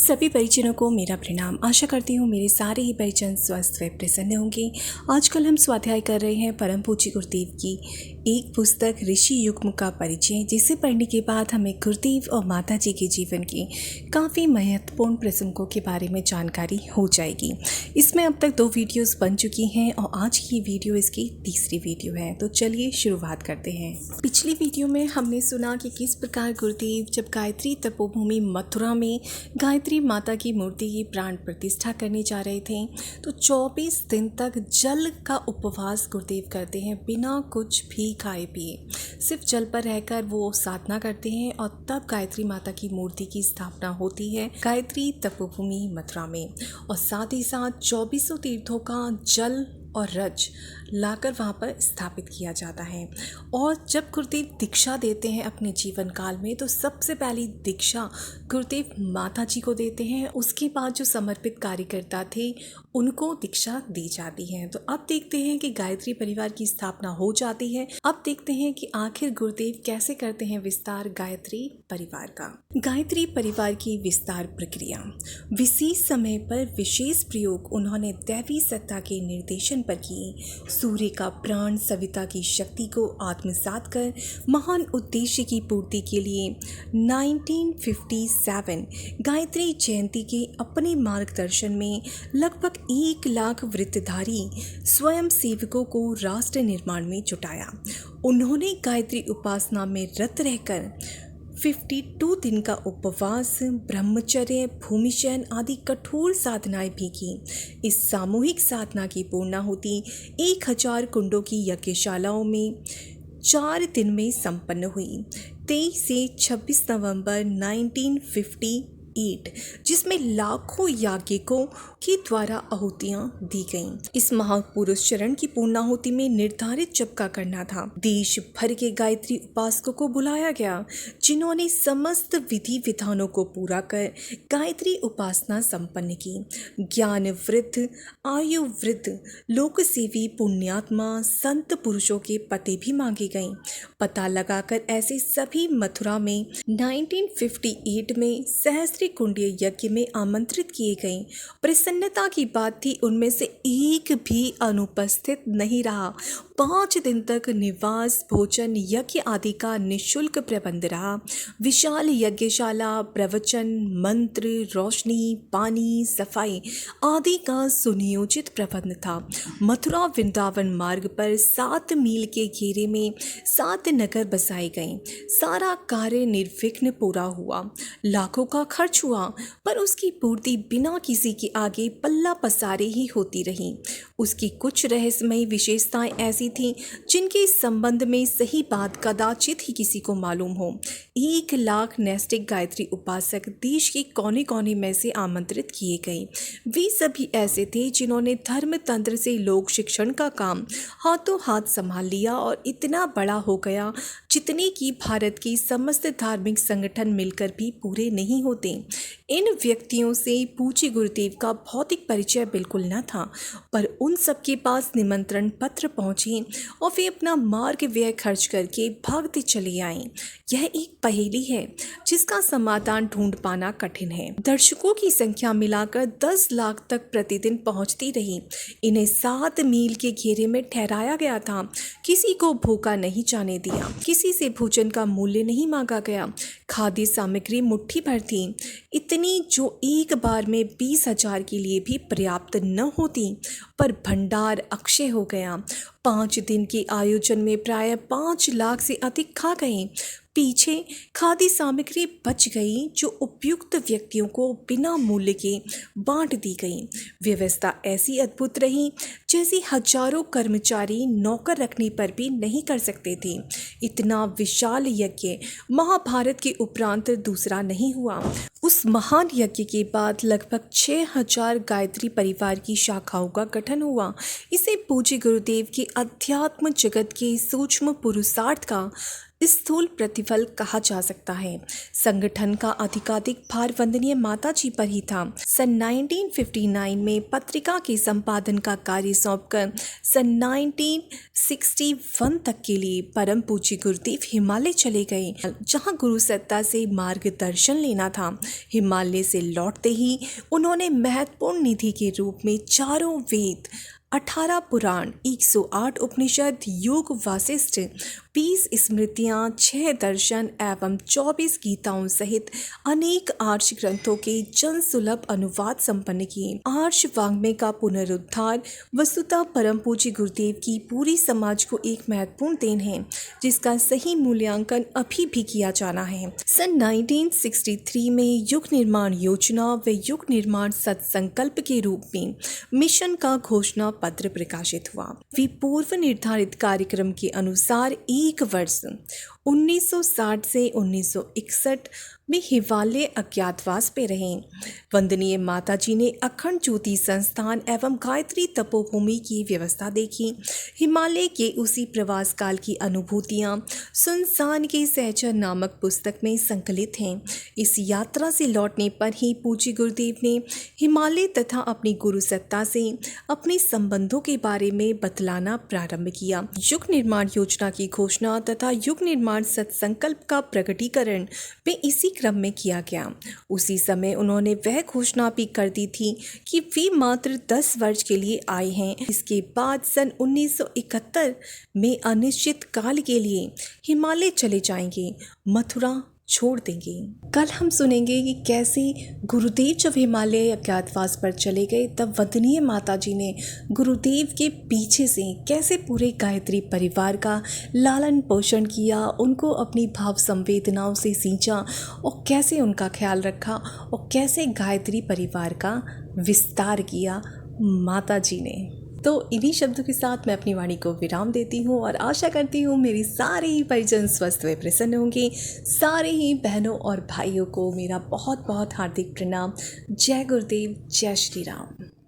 सभी परिजनों को मेरा प्रणाम। आशा करती हूँ मेरे सारे ही परिजन स्वस्थ व प्रसन्न होंगे। आजकल हम स्वाध्याय कर रहे हैं परम पूज्य गुरुदेव की एक पुस्तक ऋषि युग्म का परिचय, जिसे पढ़ने के बाद हमें गुरुदेव और माता जी के जीवन के काफ़ी महत्वपूर्ण प्रसंगों के बारे में जानकारी हो जाएगी। इसमें अब तक 2 वीडियोस बन चुकी हैं और आज की वीडियो इसकी तीसरी वीडियो है। तो चलिए शुरुआत करते हैं। पिछली वीडियो में हमने सुना कि किस प्रकार गुरुदेव जब गायत्री तपोभूमि मथुरा में गायत्री माता की मूर्ति की प्राण प्रतिष्ठा करने जा रहे थे, तो 24 दिन तक जल का उपवास गुरुदेव करते हैं, बिना कुछ भी खाए पिए। सिर्फ जल पर रहकर वो साधना करते हैं और तब गायत्री माता की मूर्ति की स्थापना होती है गायत्री तपोभूमि मथुरा में। और साथ ही साथ 24 तीर्थों का जल और रज लाकर वहाँ पर स्थापित किया जाता है। और जब गुरुदेव दीक्षा देते हैं अपने जीवन काल में, तो सबसे पहली दीक्षा गुरुदेव माता जी को देते हैं। उसके बाद जो समर्पित कार्यकर्ता थे उनको दीक्षा दी जाती है। तो अब देखते हैं कि गायत्री परिवार की स्थापना हो जाती है। अब देखते हैं कि आखिर गुरुदेव कैसे करते हैं विस्तार गायत्री परिवार का। गायत्री परिवार की विस्तार प्रक्रिया। विशेष समय पर विशेष प्रयोग उन्होंने दैवी सत्ता के निर्देशन पर किए। सूर्य का प्राण सविता की शक्ति को आत्मसात कर महान उद्देश्य की पूर्ति के लिए 1957 गायत्री जयंती के अपने मार्गदर्शन में लगभग 1 लाख वृत्तधारी स्वयं सेवकों को राष्ट्र निर्माण में जुटाया। उन्होंने गायत्री उपासना में रत रहकर 52 दिन का उपवास, ब्रह्मचर्य, भूमिशयन आदि कठोर साधनाएं भी की। इस सामूहिक साधना की पूर्णाहुति 1000 कुंडों की यज्ञशालाओं में 4 दिन में संपन्न हुई। 23 से 26 नवंबर 1958, जिसमें लाखों याज्ञिकों के द्वारा आहुतियां दी गईं। इस महापुरुष चरण की पूर्णाहुति में निर्धारित जप का करना था। देश भर के गायत्री उपासकों को बुलाया गया, जिन्होंने समस्त विधि विधानों को पूरा कर गायत्री उपासना संपन्न की। ज्ञान वृद्ध, आयु वृद्ध, लोक सेवी पुण्यात्मा संत पुरुषों के पते भी मांगे गए। पता लगाकर ऐसे सभी मथुरा में 1958 में सहस्त्री कुंडीय यज्ञ में आमंत्रित किए गए। प्रसन्नता की बात थी, उनमें से एक भी अनुपस्थित नहीं रहा। 5 दिन तक निवास, भोजन, यज्ञ आदि का निःशुल्क प्रबंध रहा। विशाल यज्ञशाला, प्रवचन, मंत्र, रोशनी, पानी, सफाई आदि का सुनियोजित प्रबंध था। मथुरा वृंदावन मार्ग पर 7 मील के घेरे में 7 नगर बसाए गए। सारा कार्य निर्विघ्न पूरा हुआ। लाखों का खर्च हुआ, पर उसकी पूर्ति बिना किसी के आगे पल्ला पसारे ही होती रही। उसकी कुछ रहस्यमयी विशेषताएं ऐसी थीं जिनके संबंध में सही बात कदाचित ही किसी को मालूम हो। 1 लाख नैष्ठिक गायत्री उपासक देश के कोने कोने में से आमंत्रित किए गए। वे सभी ऐसे थे जिन्होंने धर्म तंत्र से लोक शिक्षण का काम हाथों हाथ संभाल लिया और इतना बड़ा हो गया जितने की भारत के समस्त धार्मिक संगठन मिलकर भी पूरे नहीं होते। इन व्यक्तियों से पूज्य गुरुदेव का भौतिक परिचय बिल्कुल न था, पर उन सबके पास निमंत्रण पत्र पहुंचे और वे अपना मार्ग व्यय खर्च करके भागते चले आए। यह एक पहेली है जिसका समाधान ढूंढ पाना कठिन है। दर्शकों की संख्या मिलाकर 10 लाख तक प्रतिदिन पहुंचती रही। इन्हें 7 मील के घेरे में ठहराया गया था। किसी को भूखा नहीं जाने दिया, किसी से भोजन का मूल्य नहीं मांगा गया। खाद्य सामग्री मुट्ठी भर थी, इतनी जो एक बार में 20,000 के लिए भी पर्याप्त न होती, पर भंडार अक्षय हो गया। 5 दिन के आयोजन में प्राय 5 लाख से अधिक खा गए। पीछे खाद्य सामग्री बच गई जो उपयुक्त व्यक्तियों को बिना मूल्य के बांट दी गई। व्यवस्था ऐसी अद्भुत रही जैसी हजारों कर्मचारी नौकर रखने पर भी नहीं कर सकते थे। इतना विशाल यज्ञ महाभारत के उपरांत दूसरा नहीं हुआ। उस महान यज्ञ के बाद लगभग 6000 गायत्री परिवार की शाखाओं का गठन हुआ। इसे पूज्य गुरुदेव के अध्यात्म जगत के सूक्ष्म पुरुषार्थ का स्थूल प्रतिफल कहा जा सकता है। संगठन का अधिकाधिक भार वंदनीय माता जी पर ही था। सन 1959 में पत्रिका के संपादन का कार्य सौंपकर सन 1961 तक के लिए परम पूज्य गुरुदेव हिमालय चले गए, जहां गुरु सत्ता से मार्गदर्शन लेना था। हिमालय से लौटते ही उन्होंने महत्वपूर्ण निधि के रूप में 4 वेद, 18 पुराण, 108 उपनिषद, योग वासिष्ठ, 20 स्मृतियाँ, 6 दर्शन एवं 24 गीताओं सहित अनेक आर्ष ग्रंथों के जन सुलभ अनुवाद संपन्न किए। आर्ष वाङ्मय का पुनरुद्धार वस्तुतः परम पूज्य गुरुदेव की पूरी समाज को एक महत्वपूर्ण देन है, जिसका सही मूल्यांकन अभी भी किया जाना है। सन 1963 में युग निर्माण योजना व युग निर्माण सत्संकल्प के रूप में मिशन का घोषणा पत्र प्रकाशित हुआ। वे पूर्व निर्धारित कार्यक्रम के अनुसार एक वर्ष 1960 से 1961 में हिमालय अज्ञातवास पे रहे। वंदनीय माता जी ने अखंड ज्योति संस्थान एवं गायत्री तपोभूमि की व्यवस्था देखी। हिमालय के उसी प्रवास काल की अनुभूतियाँ सुनसान के सहचर नामक पुस्तक में संकलित हैं। इस यात्रा से लौटने पर ही पूज्य गुरुदेव ने हिमालय तथा अपनी गुरु सत्ता से अपने संबंधों के बारे में बतलाना प्रारंभ किया। युग निर्माण योजना की घोषणा तथा युग निर्माण सत्संकल्प का प्रकटीकरण भी इसी क्रम में किया गया। उसी समय उन्होंने वह घोषणा भी कर दी थी कि वे मात्र 10 वर्ष के लिए आए हैं। इसके बाद सन 1971 में अनिश्चित काल के लिए हिमालय चले जाएंगे, मथुरा छोड़ देंगे। कल हम सुनेंगे कि कैसे गुरुदेव जब हिमालय अज्ञातवास पर चले गए तब वंदनीय माता जी ने गुरुदेव के पीछे से कैसे पूरे गायत्री परिवार का लालन पोषण किया, उनको अपनी भाव संवेदनाओं से सींचा और कैसे उनका ख्याल रखा और कैसे गायत्री परिवार का विस्तार किया माता जी ने। तो इन्हीं शब्दों के साथ मैं अपनी वाणी को विराम देती हूँ और आशा करती हूँ मेरी सारे ही परिजन स्वस्थ व प्रसन्न होंगे। सारे ही बहनों और भाइयों को मेरा बहुत बहुत हार्दिक प्रणाम। जय गुरुदेव, जय श्री राम।